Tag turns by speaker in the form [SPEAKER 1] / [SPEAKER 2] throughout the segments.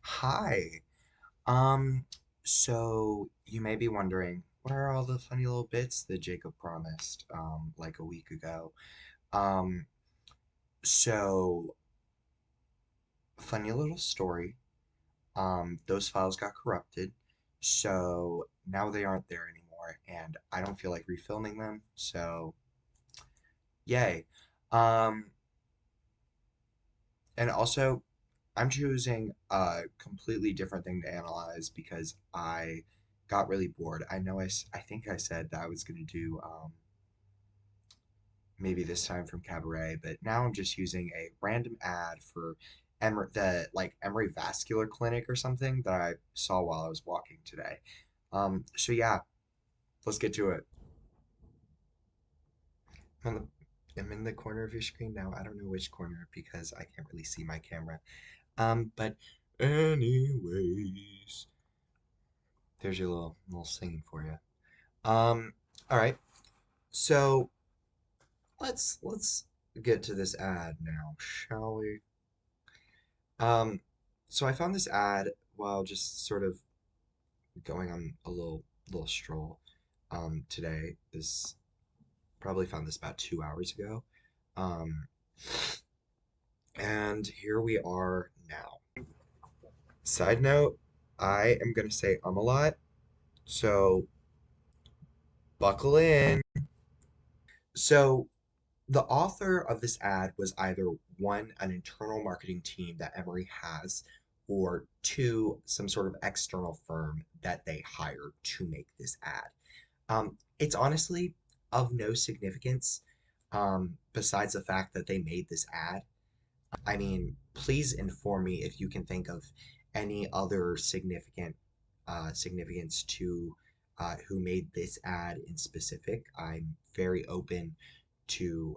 [SPEAKER 1] Hi. Um, so you may be wondering, where are all the funny little bits that Jacob promised, like a week ago? Um, so funny little story. Those files got corrupted, so now they aren't there anymore, and I don't feel like refilming them, so yay. Um, and also, I'm choosing a completely different thing to analyze because I got really bored. I think I said that I was going to do maybe this time from Cabaret, but now I'm just using a random ad for Emory Vascular Clinic or something that I saw while I was walking today. So yeah, let's get to it. I'm, on I'm in the corner of your screen now. I don't know which corner because I can't really see my camera. But anyways, there's your little singing for you. All right. So let's get to this ad now, shall we? Um, so I found this ad while just sort of going on a little stroll today. This probably found this about 2 hours ago. Um, and here we are now. Side note, I am gonna say a lot, so buckle in. So the author of this ad was either one, an internal marketing team that Emory has, or two, some sort of external firm that they hired to make this ad. It's honestly of no significance besides the fact that they made this ad. I mean, please inform me if you can think of any other significance to who made this ad in specific. I'm very open to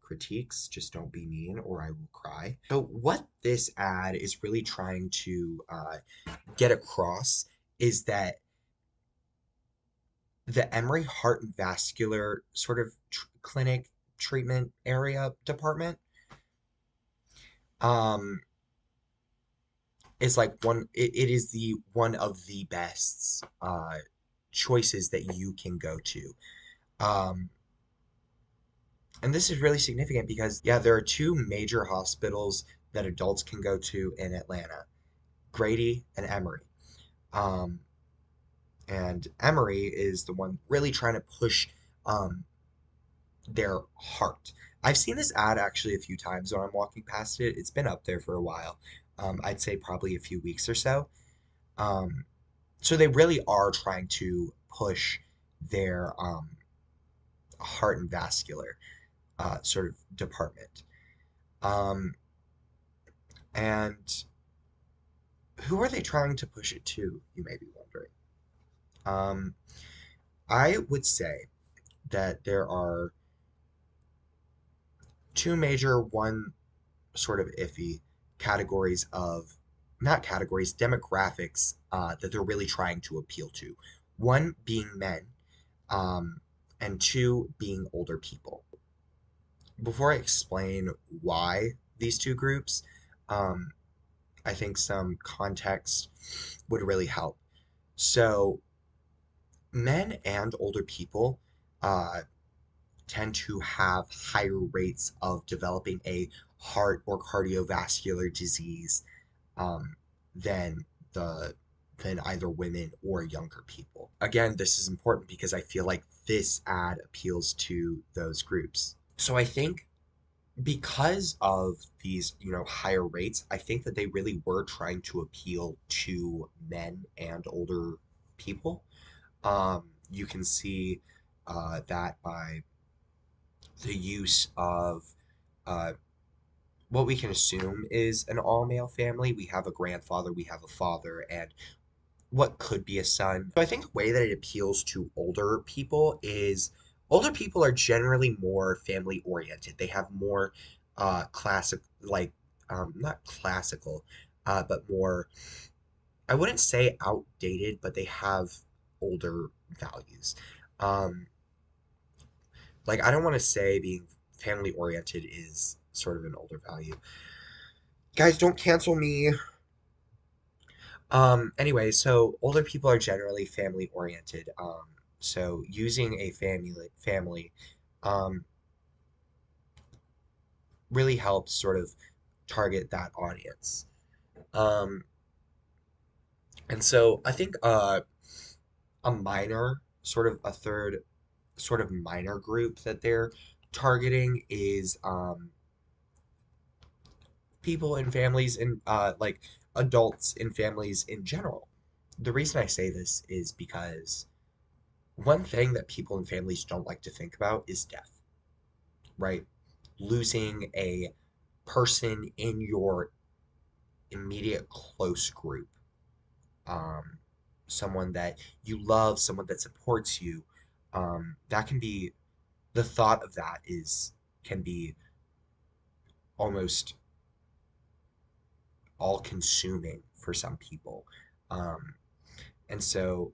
[SPEAKER 1] critiques. Just don't be mean or I will cry. So, what this ad is really trying to get across is that the Emory Heart and Vascular sort of clinic treatment area department um, is like it is the one of the best choices that you can go to. Um, and this is really significant because, yeah, there are two major hospitals that adults can go to in Atlanta, Grady and Emory. Um, and Emory is the one really trying to push um, their heart. I've seen this ad actually a few times when I'm walking past it. It's been up there for a while. I'd say probably a few weeks or so. Um, so they really are trying to push their heart and vascular sort of department. Um, and who are they trying to push it to, you may be wondering. Um, I would say that there are two major, one sort of iffy categories of, not categories, demographics that they're really trying to appeal to. One being men, um, and two being older people. Before I explain why these two groups, um, I think some context would really help. So, men and older people uh, tend to have higher rates of developing a heart or cardiovascular disease um, than the than either women or younger people. Again, this is important because I feel like this ad appeals to those groups. So I think because of these, higher rates, I think that they really were trying to appeal to men and older people. You can see that by the use of uh, what we can assume is an all male family. We have a grandfather, we have a father, and what could be a son. So I think the way that it appeals to older people is older people are generally more family oriented. They have more classic, like not classical, but more, I wouldn't say outdated, but they have older values. Um, like I don't want to say being family oriented is sort of an older value. Guys, don't cancel me. Anyway, so older people are generally family oriented. So using a family um, really helps sort of target that audience. Um, and so I think a minor, sort of a third, sort of minor group that they're targeting is people and families and like adults in families in general. The reason I say this is because one thing that people and families don't like to think about is death, right? Losing a person in your immediate close group, um, someone that you love, someone that supports you. That can be the thought of that is can be almost all consuming for some people. Um, and so,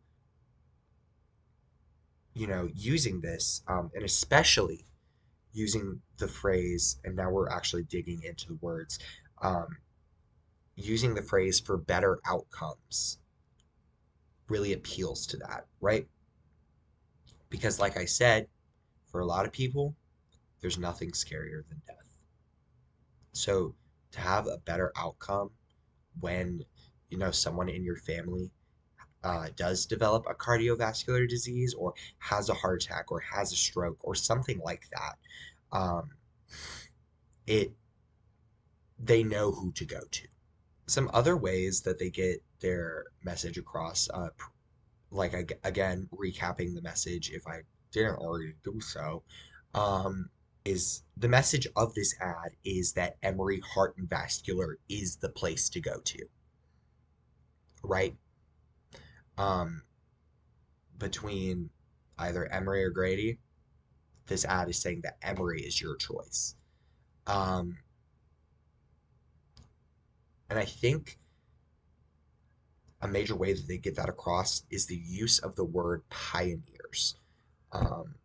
[SPEAKER 1] using this, and especially using the phrase, and now we're actually digging into the words, um, using the phrase for better outcomes really appeals to that, right? Because, like I said, for a lot of people, there's nothing scarier than death. So, to have a better outcome when, someone in your family does develop a cardiovascular disease or has a heart attack or has a stroke or something like that, um, it they know who to go to. Some other ways that they get their message across, like again, recapping the message if I didn't already do so, is the message of this ad is that Emory Heart and Vascular is the place to go to, right? Um, between either Emory or Grady, this ad is saying that Emory is your choice. Um, and I think a major way that they get that across is the use of the word pioneers. Um,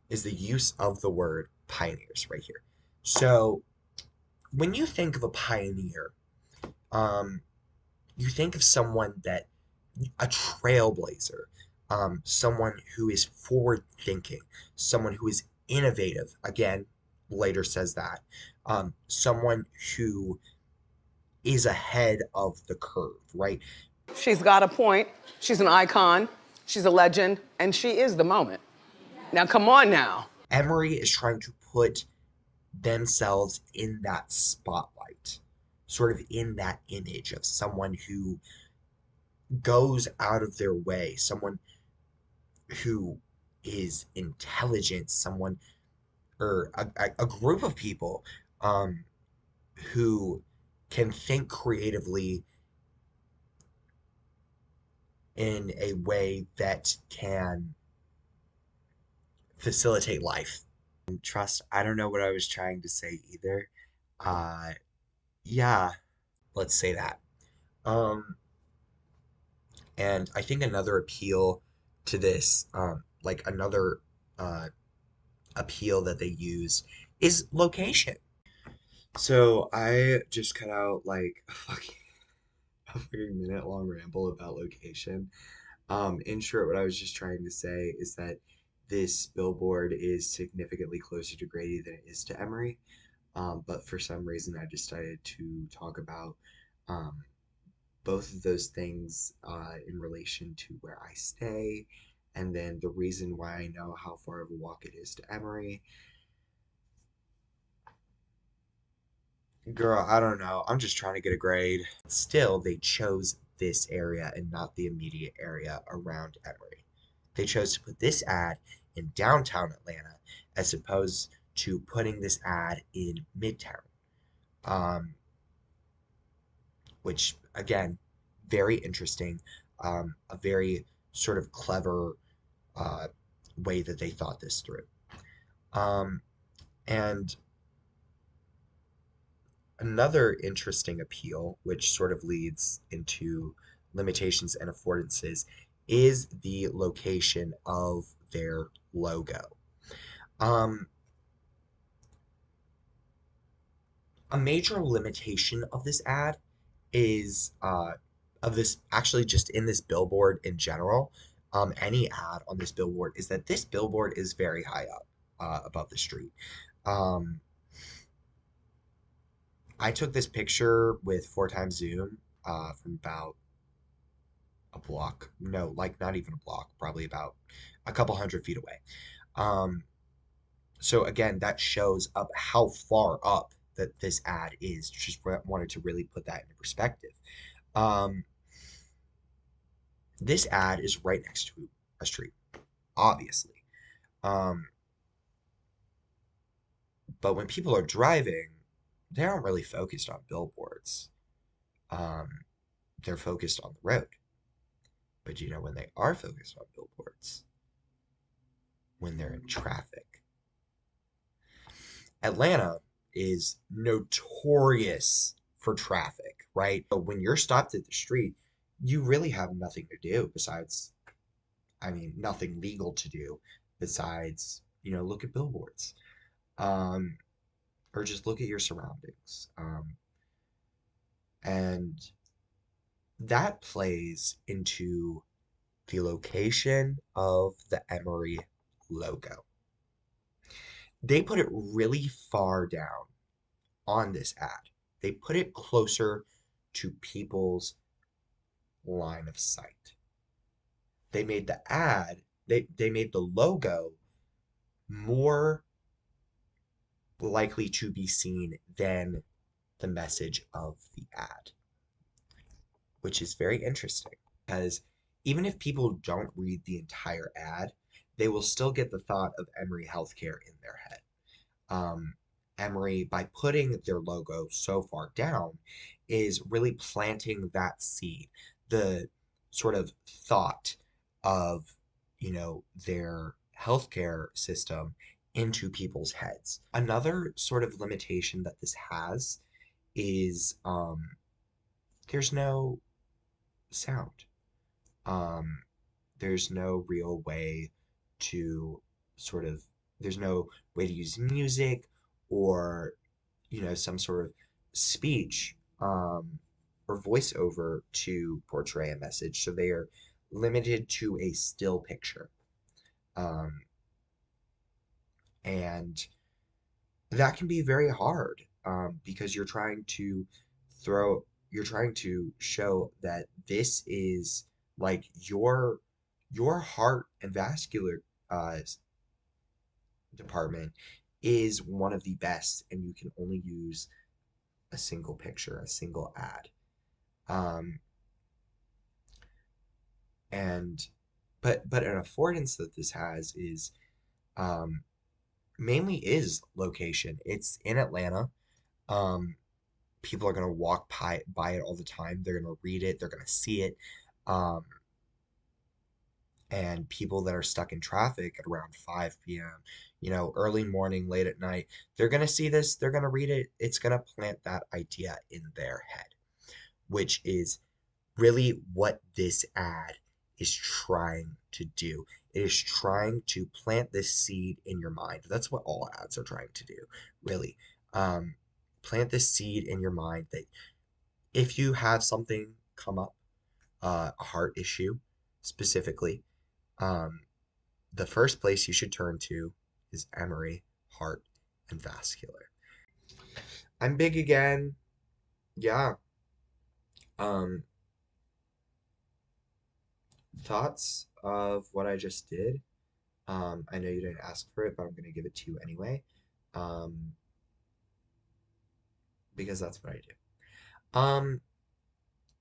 [SPEAKER 1] is the use of the word pioneers right here. So when you think of a pioneer, um, you think of someone that a trailblazer, someone who is forward thinking, someone who is innovative. Again, later says that someone who is ahead of the curve, right?
[SPEAKER 2] She's got a point. She's an icon. She's a legend. And she is the moment. Now, come on now.
[SPEAKER 1] Emery is trying to put themselves in that spotlight, sort of in that image of someone who goes out of their way, someone who is intelligent, someone or a group of people um, who can think creatively in a way that can facilitate life. Trust, I don't know what I was trying to say either. Uh, yeah, let's say that. Um, and I think another appeal to this, like another uh, appeal that they use is location. So I just cut out like a fucking minute long ramble about location. In short, what I was just trying to say is that this billboard is significantly closer to Grady than it is to Emory. But for some reason, I decided to talk about um, both of those things in relation to where I stay, and then the reason why I know how far of a walk it is to Emory. Girl, I don't know. I'm just trying to get a grade. Still, they chose this area and not the immediate area around Emory. They chose to put this ad in downtown Atlanta as opposed to putting this ad in Midtown. Um, which again, very interesting, a very sort of clever uh, way that they thought this through. Um, and another interesting appeal, which sort of leads into limitations and affordances, is the location of their logo. Um, a major limitation of this ad is of this, actually just in this billboard in general, any ad on this billboard, is that this billboard is very high up above the street. Um, I took this picture with four times zoom from about a block. No, like not even a block, probably about a couple hundred feet away. Um, so again, that shows up how far up that this ad is. Just wanted to really put that into perspective. Um, this ad is right next to a street, obviously. Um, but when people are driving, they aren't really focused on billboards. Um, they're focused on the road. But you know when they are focused on billboards? When they're in traffic. Atlanta is notorious for traffic, right? But when you're stopped at the street, you really have nothing to do besides, I mean, nothing legal to do besides, look at billboards, um, or just look at your surroundings. And that plays into the location of the Emory logo. They put it really far down on this ad. They put it closer to people's line of sight. They made the ad, they made the logo more likely to be seen than the message of the ad, which is very interesting because even if people don't read the entire ad, they will still get the thought of Emory Healthcare in their head. um, Emory, by putting their logo so far down, is really planting that seed, the sort of thought of, their healthcare system into people's heads. Another sort of limitation that this has is there's no sound. Um, there's no real way to sort of there's no way to use music or some sort of speech or voiceover to portray a message, so they are limited to a still picture, um, and that can be very hard because throw you're trying to show that this is like your heart and vascular uh, department is one of the best, and you can only use a single picture, a single ad. Um, and but an affordance that this has is um, mainly is location. It's in Atlanta. Um, People are gonna walk by it all the time. They're gonna read it. They're gonna see it. Um, and people that are stuck in traffic at around 5 p.m., early morning, late at night, they're going to see this, they're going to read it. It's going to plant that idea in their head, which is really what this ad is trying to do. It is trying to plant this seed in your mind. That's what all ads are trying to do, really. Um, Plant this seed in your mind that if you have something come up, a heart issue specifically, um, the first place you should turn to is Emory Heart and Vascular. I'm big again. Yeah. Um, Thoughts of what I just did? I know you didn't ask for it, but I'm gonna give it to you anyway. Um, because that's what I do.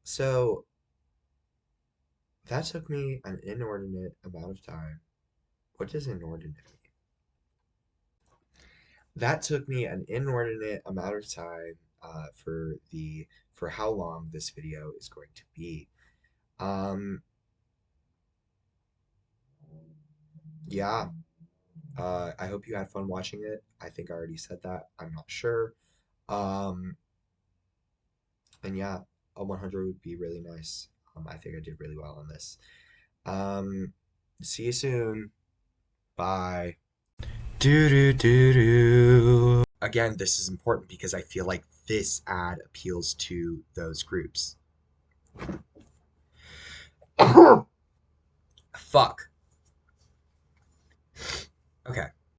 [SPEAKER 1] So that took me an inordinate amount of time. What does inordinate mean? That took me an inordinate amount of time for how long this video is going to be. Um, yeah, I hope you had fun watching it. I think I already said that. I'm not sure. Um, and yeah, a 100 would be really nice. I think I did really well on this. Um, See you soon. Bye. Do do do do. Again, this is important because I feel like this ad appeals to those groups. Fuck. Okay.